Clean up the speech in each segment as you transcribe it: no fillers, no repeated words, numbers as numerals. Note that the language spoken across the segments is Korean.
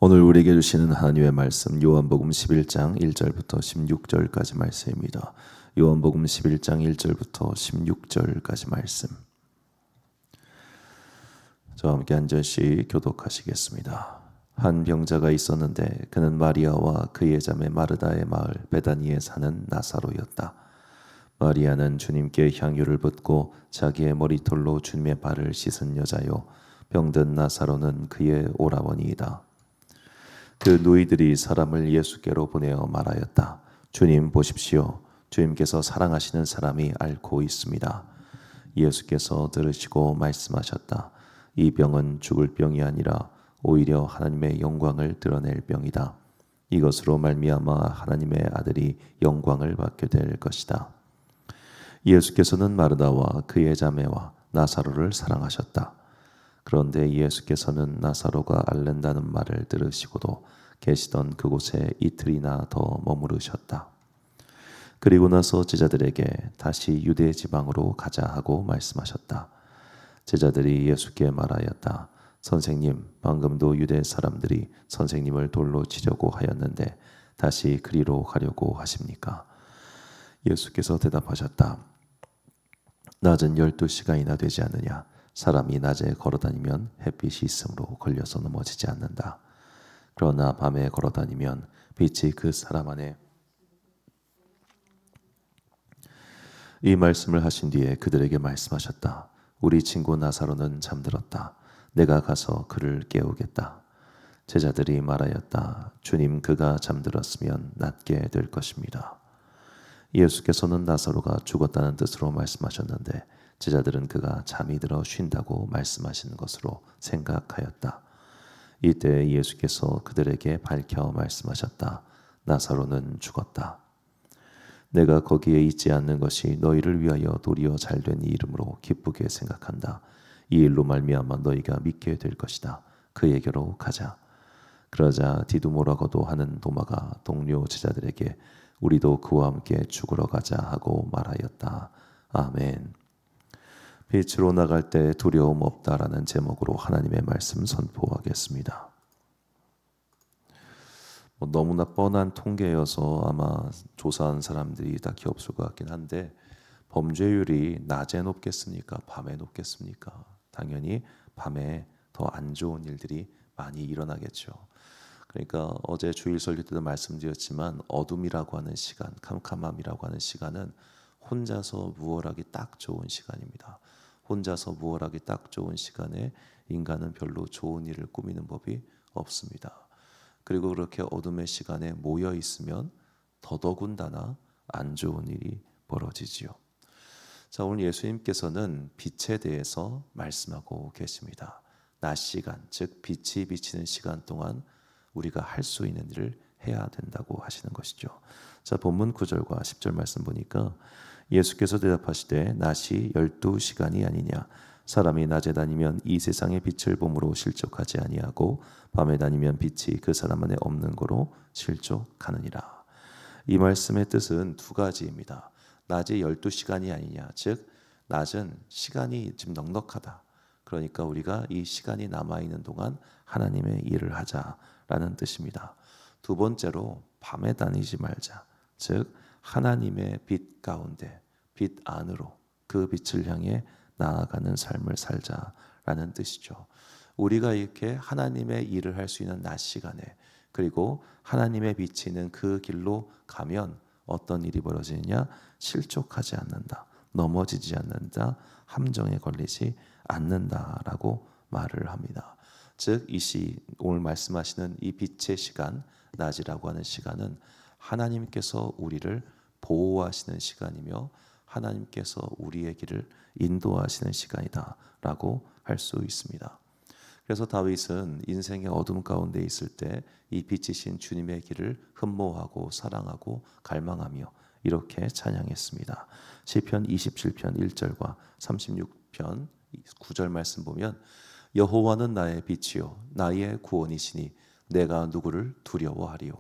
오늘 우리에게 주시는 하나님의 말씀 요한복음 11장 1절부터 16절까지 말씀입니다. 요한복음 11장 1절부터 16절까지 말씀. 저와 함께 한 절씩 교독하시겠습니다. 한 병자가 있었는데 그는 마리아와 그의 자매 마르다의 마을 베다니에 사는 나사로였다. 마리아는 주님께 향유를 붓고 자기의 머리털로 주님의 발을 씻은 여자요, 병든 나사로는 그의 오라버니이다. 그 누이들이 사람을 예수께로 보내어 말하였다. 주님 보십시오. 주님께서 사랑하시는 사람이 앓고 있습니다. 예수께서 들으시고 말씀하셨다. 이 병은 죽을 병이 아니라 오히려 하나님의 영광을 드러낼 병이다. 이것으로 말미암아 하나님의 아들이 영광을 받게 될 것이다. 예수께서는 마르다와 그의 자매와 나사로를 사랑하셨다. 그런데 예수께서는 나사로가 앓는다는 말을 들으시고도 계시던 그곳에 이틀이나 더 머무르셨다. 그리고 나서 제자들에게 다시 유대 지방으로 가자 하고 말씀하셨다. 제자들이 예수께 말하였다. 선생님, 방금도 유대 사람들이 선생님을 돌로 치려고 하였는데 다시 그리로 가려고 하십니까? 예수께서 대답하셨다. 낮은 12시간이나 되지 않느냐? 사람이 낮에 걸어다니면 햇빛이 있으므로 걸려서 넘어지지 않는다. 그러나 밤에 걸어다니면 빛이 그 사람 안에. 이 말씀을 하신 뒤에 그들에게 말씀하셨다. 우리 친구 나사로는 잠들었다. 내가 가서 그를 깨우겠다. 제자들이 말하였다. 주님, 그가 잠들었으면 낫게 될 것입니다. 예수께서는 나사로가 죽었다는 뜻으로 말씀하셨는데 제자들은 그가 잠이 들어 쉰다고 말씀하시는 것으로 생각하였다. 이때 예수께서 그들에게 밝혀 말씀하셨다. 나사로는 죽었다. 내가 거기에 있지 않는 것이 너희를 위하여 도리어 잘된 이 이름으로 기쁘게 생각한다. 이 일로 말미암아 너희가 믿게 될 것이다. 그에게로 가자. 그러자 디두모라고도 하는 도마가 동료 제자들에게 우리도 그와 함께 죽으러 가자 하고 말하였다. 아멘. 빛으로 나갈 때 두려움 없다라는 제목으로 하나님의 말씀 선포하겠습니다. 너무나 뻔한 통계여서 아마 조사한 사람들이 딱히 없을 것 같긴 한데 범죄율이 낮에 높겠습니까? 밤에 높겠습니까? 당연히 밤에 더 안 좋은 일들이 많이 일어나겠죠. 그러니까 어제 주일 설교 때도 말씀드렸지만 어둠이라고 하는 시간, 캄캄함이라고 하는 시간은 혼자서 무얼하기 딱 좋은 시간입니다. 혼자서 무얼하기 딱 좋은 시간에 인간은 별로 좋은 일을 꾸미는 법이 없습니다. 그리고 그렇게 어둠의 시간에 모여 있으면 더더군다나 안 좋은 일이 벌어지지요. 자, 오늘 예수님께서는 빛에 대해서 말씀하고 계십니다. 낮 시간, 즉 빛이 비치는 시간 동안 우리가 할 수 있는 일을 해야 된다고 하시는 것이죠. 자, 본문 9절과 10절 말씀 보니까 예수께서 대답하시되 낮이 12시간이 아니냐? 사람이 낮에 다니면 이 세상의 빛을 봄으로 실족하지 아니하고 밤에 다니면 빛이 그 사람 안에 없는 거로 실족하느니라. 이 말씀의 뜻은 두 가지입니다. 낮이 12시간이 아니냐, 즉 낮은 시간이 지금 넉넉하다. 그러니까 우리가 이 시간이 남아있는 동안 하나님의 일을 하자라는 뜻입니다. 두 번째로 밤에 다니지 말자, 즉 하나님의 빛 가운데, 빛 안으로 그 빛을 향해 나아가는 삶을 살자라는 뜻이죠. 우리가 이렇게 하나님의 일을 할 수 있는 낮 시간에, 그리고 하나님의 비치는 그 길로 가면 어떤 일이 벌어지느냐? 실족하지 않는다, 넘어지지 않는다, 함정에 걸리지 않는다라고 말을 합니다. 즉 오늘 말씀하시는 이 빛의 시간, 낮이라고 하는 시간은 하나님께서 우리를 보호하시는 시간이며 하나님께서 우리의 길을 인도하시는 시간이다라고 할 수 있습니다. 그래서 다윗은 인생의 어둠 가운데 있을 때 이 빛이신 주님의 길을 흠모하고 사랑하고 갈망하며 이렇게 찬양했습니다. 시편 27편 1절과 36편 9절 말씀 보면 여호와는 나의 빛이요 나의 구원이시니 내가 누구를 두려워하리요.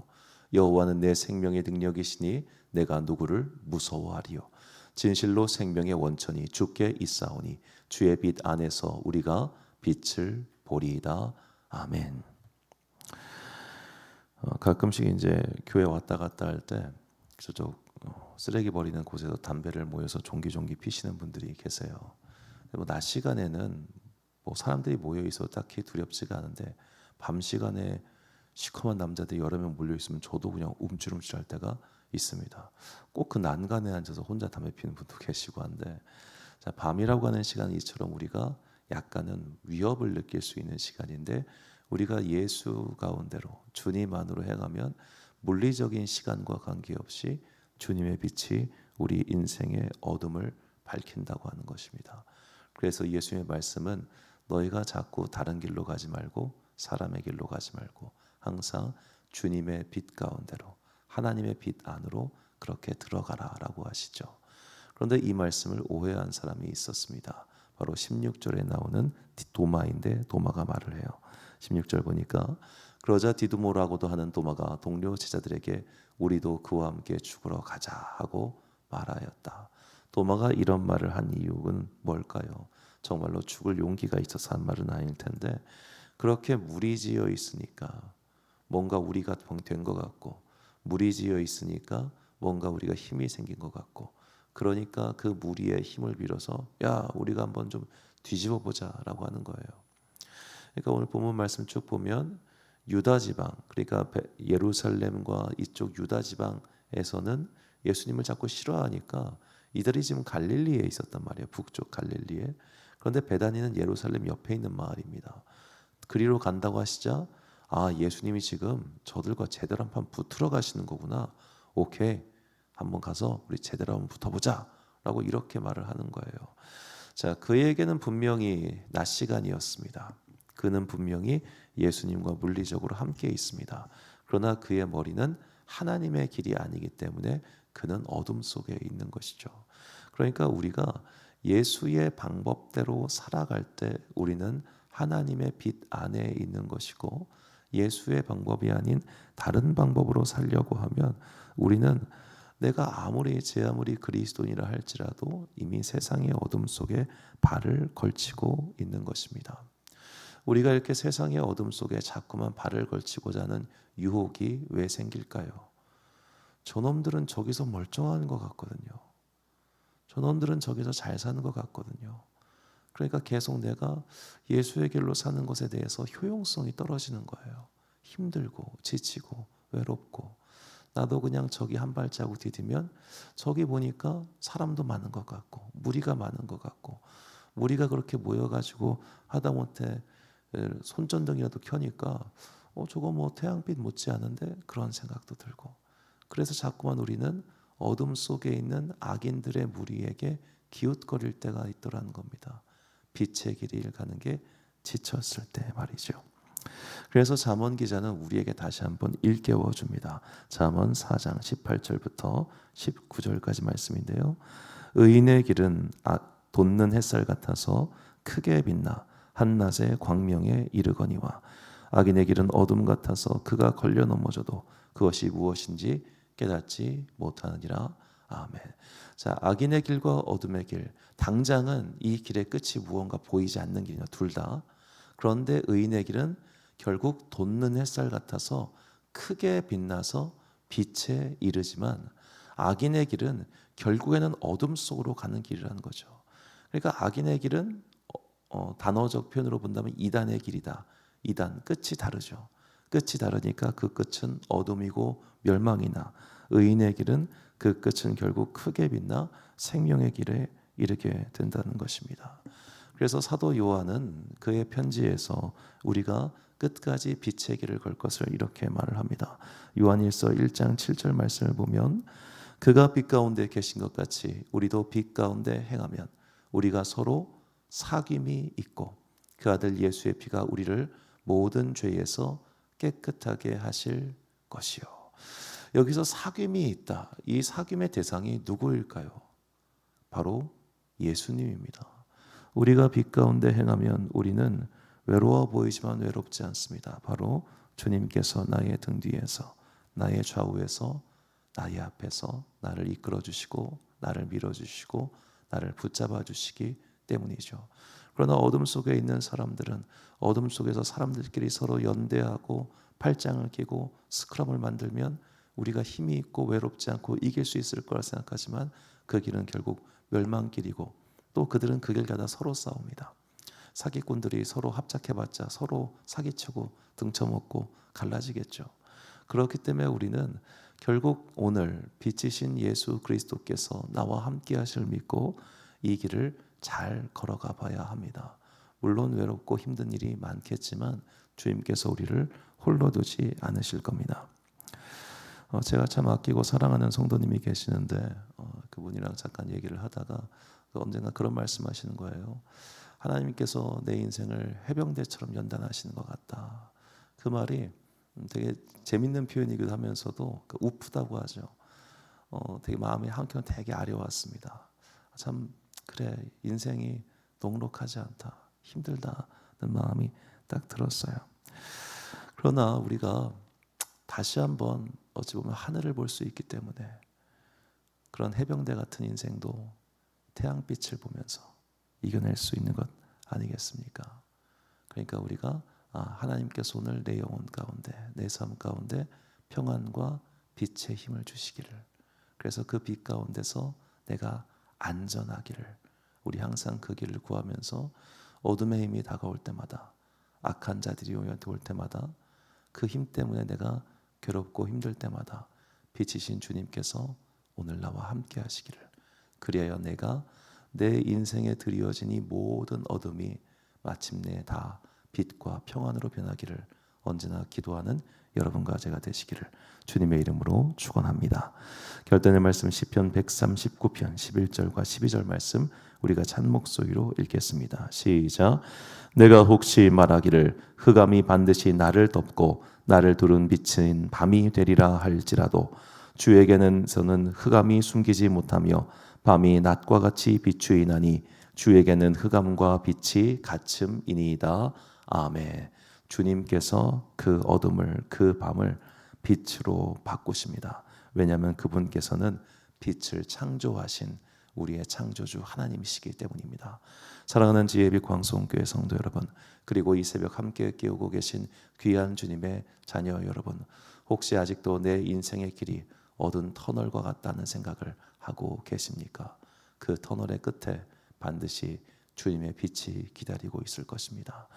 여호와는 내 생명의 능력이시니 내가 누구를 무서워하리요. 진실로 생명의 원천이 주께 있사오니 주의 빛 안에서 우리가 빛을 보리이다. 아멘. 가끔씩 이제 교회 왔다 갔다 할 때 저쪽 쓰레기 버리는 곳에서 담배를 모여서 종기종기 피시는 분들이 계세요. 뭐 낮 시간에는 뭐 사람들이 모여 있어 딱히 두렵지가 않은데 밤 시간에 시커먼 남자들이 여러 명 몰려 있으면 저도 그냥 움찔움찔할 때가 있습니다. 꼭 그 난간에 앉아서 혼자 담배 피는 분도 계시고 한데, 자, 밤이라고 하는 시간은 이처럼 우리가 약간은 위협을 느낄 수 있는 시간인데, 우리가 예수 가운데로 주님 안으로 행하면 물리적인 시간과 관계없이 주님의 빛이 우리 인생의 어둠을 밝힌다고 하는 것입니다. 그래서 예수님의 말씀은 너희가 자꾸 다른 길로 가지 말고 사람의 길로 가지 말고 항상 주님의 빛 가운데로, 하나님의 빛 안으로 그렇게 들어가라라고 하시죠. 그런데 이 말씀을 오해한 사람이 있었습니다. 바로 16절에 나오는 도마인데, 도마가 말을 해요. 16절 보니까 그러자 디두모라고도 하는 도마가 동료 제자들에게 우리도 그와 함께 죽으러 가자 하고 말하였다. 도마가 이런 말을 한 이유는 뭘까요? 정말로 죽을 용기가 있어서 한 말은 아닐 텐데, 그렇게 무리지어 있으니까 뭔가 우리가 된 것 같고, 무리지어 있으니까 뭔가 우리가 힘이 생긴 것 같고, 그러니까 그 무리의 힘을 빌어서 야, 우리가 한번 좀 뒤집어 보자라고 하는 거예요. 그러니까 오늘 본문 말씀 쭉 보면 유다 지방, 그러니까 예루살렘과 이쪽 유다 지방에서는 예수님을 자꾸 싫어하니까 이들이 지금 갈릴리에 있었단 말이에요. 북쪽 갈릴리에. 그런데 베다니는 예루살렘 옆에 있는 마을입니다. 그리로 간다고 하시자, 아, 예수님이 지금 저들과 제대로 한판 붙으러 가시는 거구나. 오케이, 한번 가서 우리 제대로 한번 붙어보자 라고 이렇게 말을 하는 거예요. 자, 그에게는 분명히 낮 시간이었습니다. 그는 분명히 예수님과 물리적으로 함께 있습니다. 그러나 그의 머리는 하나님의 길이 아니기 때문에 그는 어둠 속에 있는 것이죠. 그러니까 우리가 예수의 방법대로 살아갈 때 우리는 하나님의 빛 안에 있는 것이고, 예수의 방법이 아닌 다른 방법으로 살려고 하면 우리는 내가 제 아무리 그리스도인이라 할지라도 이미 세상의 어둠 속에 발을 걸치고 있는 것입니다. 우리가 이렇게 세상의 어둠 속에 자꾸만 발을 걸치고자 하는 유혹이 왜 생길까요? 저놈들은 저기서 멀쩡한 것 같거든요. 저놈들은 저기서 잘 사는 것 같거든요. 그러니까 계속 내가 예수의 길로 사는 것에 대해서 효용성이 떨어지는 거예요. 힘들고 지치고 외롭고, 나도 그냥 저기 한 발자국 디디면 저기 보니까 사람도 많은 것 같고 무리가 많은 것 같고, 무리가 그렇게 모여가지고 하다못해 손전등이라도 켜니까 저거 뭐 태양빛 못지 않은데, 그런 생각도 들고, 그래서 자꾸만 우리는 어둠 속에 있는 악인들의 무리에게 기웃거릴 때가 있더라는 겁니다. 빛의 길을 가는 게 지쳤을 때 말이죠. 그래서 잠언 기자는 우리에게 다시 한번 일깨워 줍니다. 잠언 4장 18절부터 19절까지 말씀인데요. 의인의 길은 돋는 햇살 같아서 크게 빛나 한낮의 광명에 이르거니와, 악인의 길은 어둠 같아서 그가 걸려 넘어져도 그것이 무엇인지 깨닫지 못하느니라. 아멘. 자, 악인의 길과 어둠의 길, 당장은 이 길의 끝이 무언가 보이지 않는 길이냐, 둘 다. 그런데 의인의 길은 결국 돋는 햇살 같아서 크게 빛나서 빛에 이르지만, 악인의 길은 결국에는 어둠 속으로 가는 길이라는 거죠. 그러니까 악인의 길은 단어적 표현으로 본다면 이단의 길이다. 이단, 끝이 다르죠. 끝이 다르니까 그 끝은 어둠이고 멸망이나, 의인의 길은 그 끝은 결국 크게 빛나 생명의 길에 이르게 된다는 것입니다. 그래서 사도 요한은 그의 편지에서 우리가 끝까지 빛의 길을 걸 것을 이렇게 말을 합니다. 요한일서 1장 7절 말씀을 보면, 그가 빛 가운데 계신 것 같이 우리도 빛 가운데 행하면 우리가 서로 사귐이 있고 그 아들 예수의 피가 우리를 모든 죄에서 깨끗하게 하실 것이요. 여기서 사귐이 있다. 이 사귐의 대상이 누구일까요? 바로 예수님입니다. 우리가 빛 가운데 행하면 우리는 외로워 보이지만 외롭지 않습니다. 바로 주님께서 나의 등 뒤에서, 나의 좌우에서, 나의 앞에서 나를 이끌어 주시고 나를 밀어 주시고 나를 붙잡아 주시기 때문이죠. 그러나 어둠 속에 있는 사람들은 어둠 속에서 사람들끼리 서로 연대하고 팔짱을 끼고 스크럼을 만들면 우리가 힘이 있고 외롭지 않고 이길 수 있을 거라 생각하지만 그 길은 결국 멸망길이고 또 그들은 그 길 가다 서로 싸웁니다. 사기꾼들이 서로 합작해봤자 서로 사기치고 등쳐먹고 갈라지겠죠. 그렇기 때문에 우리는 결국 오늘 빛이신 예수 그리스도께서 나와 함께 하실 믿고 이 길을 잘 걸어가 봐야 합니다. 물론 외롭고 힘든 일이 많겠지만 주님께서 우리를 홀로 두지 않으실 겁니다. 제가 참 아끼고 사랑하는 성도님이 계시는데 그분이랑 잠깐 얘기를 하다가 언젠가 그런 말씀하시는 거예요. 하나님께서 내 인생을 해병대처럼 연단하시는 것 같다. 그 말이 되게 재밌는 표현이기도 하면서도 우프다고 하죠. 되게 마음이 한켠 되게 아려왔습니다. 참 그래, 인생이 녹록하지 않다, 힘들다는 마음이 딱 들었어요. 그러나 우리가 다시 한번 어찌 보면 하늘을 볼 수 있기 때문에 그런 해병대 같은 인생도 태양빛을 보면서 이겨낼 수 있는 것 아니겠습니까? 그러니까 우리가 하나님께서 오늘 내 영혼 가운데, 내 삶 가운데 평안과 빛의 힘을 주시기를, 그래서 그 빛 가운데서 내가 안전하기를, 우리 항상 그 길을 구하면서 어둠의 힘이 다가올 때마다, 악한 자들이 우리한테 올 때마다, 그 힘 때문에 내가 괴롭고 힘들 때마다 빛이신 주님께서 오늘 나와 함께 하시기를, 그리하여 내가 내 인생에 드리워진 이 모든 어둠이 마침내 다 빛과 평안으로 변하기를 언제나 기도하는 여러분과 제가 되시기를 주님의 이름으로 축원합니다. 결단의 말씀 시편 139편 11절과 12절 말씀 우리가 찬목소리로 읽겠습니다. 시작. 내가 혹시 말하기를 흑암이 반드시 나를 덮고 나를 두른 빛은 밤이 되리라 할지라도 주에게는 저는 흑암이 숨기지 못하며 밤이 낮과 같이 비추이나니 주에게는 흑암과 빛이 같음이니이다. 아멘. 주님께서 그 어둠을, 그 밤을 빛으로 바꾸십니다. 왜냐하면 그분께서는 빛을 창조하신 우리의 창조주 하나님이시기 때문입니다. 사랑하는 지혜빛 광송교회 성도 여러분, 그리고 이 새벽 함께 깨우고 계신 귀한 주님의 자녀 여러분, 혹시 아직도 내 인생의 길이 어두운 터널과 같다는 생각을 하고 계십니까? 그 터널의 끝에 반드시 주님의 빛이 기다리고 있을 것입니다.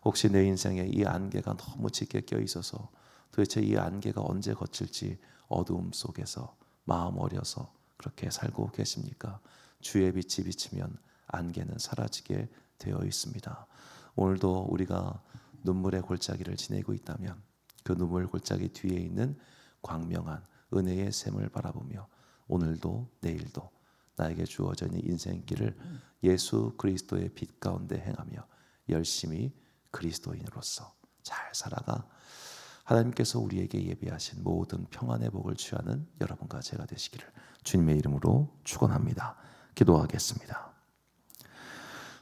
혹시 내 인생에 이 안개가 너무 짙게 껴 있어서 도대체 이 안개가 언제 거칠지 어두움 속에서 마음 어려서 그렇게 살고 계십니까? 주의 빛이 비치면 안개는 사라지게 되어 있습니다. 오늘도 우리가 눈물의 골짜기를 지내고 있다면 그 눈물 골짜기 뒤에 있는 광명한 은혜의 샘을 바라보며 오늘도 내일도 나에게 주어져 있는 인생길을 예수 그리스도의 빛 가운데 행하며 열심히 그리스도인으로서 잘 살아가 하나님께서 우리에게 예비하신 모든 평안의 복을 취하는 여러분과 제가 되시기를 주님의 이름으로 축원합니다. 기도하겠습니다.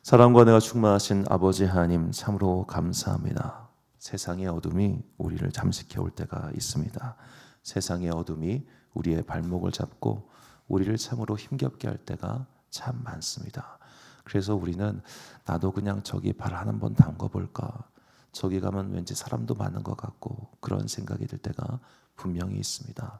사랑과 은혜가 충만하신 아버지 하나님, 참으로 감사합니다. 세상의 어둠이 우리를 잠식해 올 때가 있습니다. 세상의 어둠이 우리의 발목을 잡고 우리를 참으로 힘겹게 할 때가 참 많습니다. 그래서 우리는 나도 그냥 저기 발 한번 담궈볼까, 저기 가면 왠지 사람도 많은 것 같고 그런 생각이 들 때가 분명히 있습니다.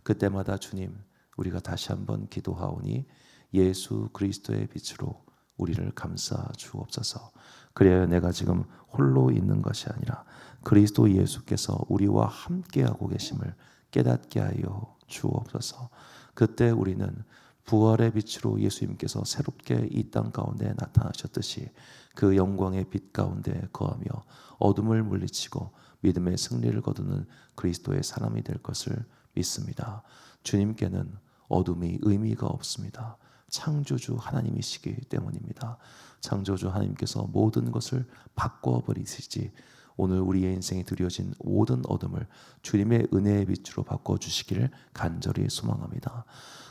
그때마다 주님, 우리가 다시 한번 기도하오니 예수 그리스도의 빛으로 우리를 감싸 주옵소서. 그래야 내가 지금 홀로 있는 것이 아니라 그리스도 예수께서 우리와 함께하고 계심을 깨닫게 하여 주옵소서. 그때 우리는 부활의 빛으로 예수님께서 새롭게 이 땅 가운데 나타나셨듯이 그 영광의 빛 가운데 거하며 어둠을 물리치고 믿음의 승리를 거두는 그리스도의 사람이 될 것을 믿습니다. 주님께는 어둠이 의미가 없습니다. 창조주 하나님이시기 때문입니다. 창조주 하나님께서 모든 것을 바꿔버리시지 오늘 우리의 인생에 드려진 모든 어둠을 주님의 은혜의 빛으로 바꿔주시기를 간절히 소망합니다.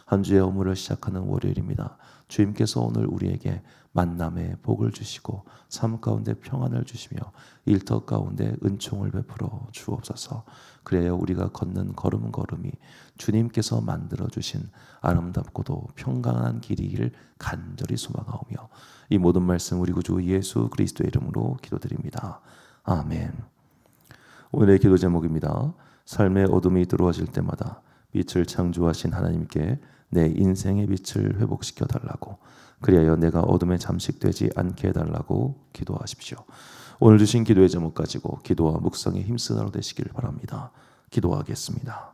한 주의 업무를 시작하는 월요일입니다. 주님께서 오늘 우리에게 만남의 복을 주시고 삶 가운데 평안을 주시며 일터 가운데 은총을 베풀어 주옵소서. 그래야 우리가 걷는 걸음걸음이 주님께서 만들어주신 아름답고도 평강한 길이기를 간절히 소망하오며 이 모든 말씀 우리 구주 예수 그리스도의 이름으로 기도드립니다. 아멘. 오늘의 기도 제목입니다. 삶의 어둠이 들어와질 때마다 빛을 창조하신 하나님께 내 인생의 빛을 회복시켜 달라고, 그리하여 내가 어둠에 잠식되지 않게 해달라고 기도하십시오. 오늘 주신 기도의 제목 가지고 기도와 묵상에 힘쓰는 하루 되시길 바랍니다. 기도하겠습니다.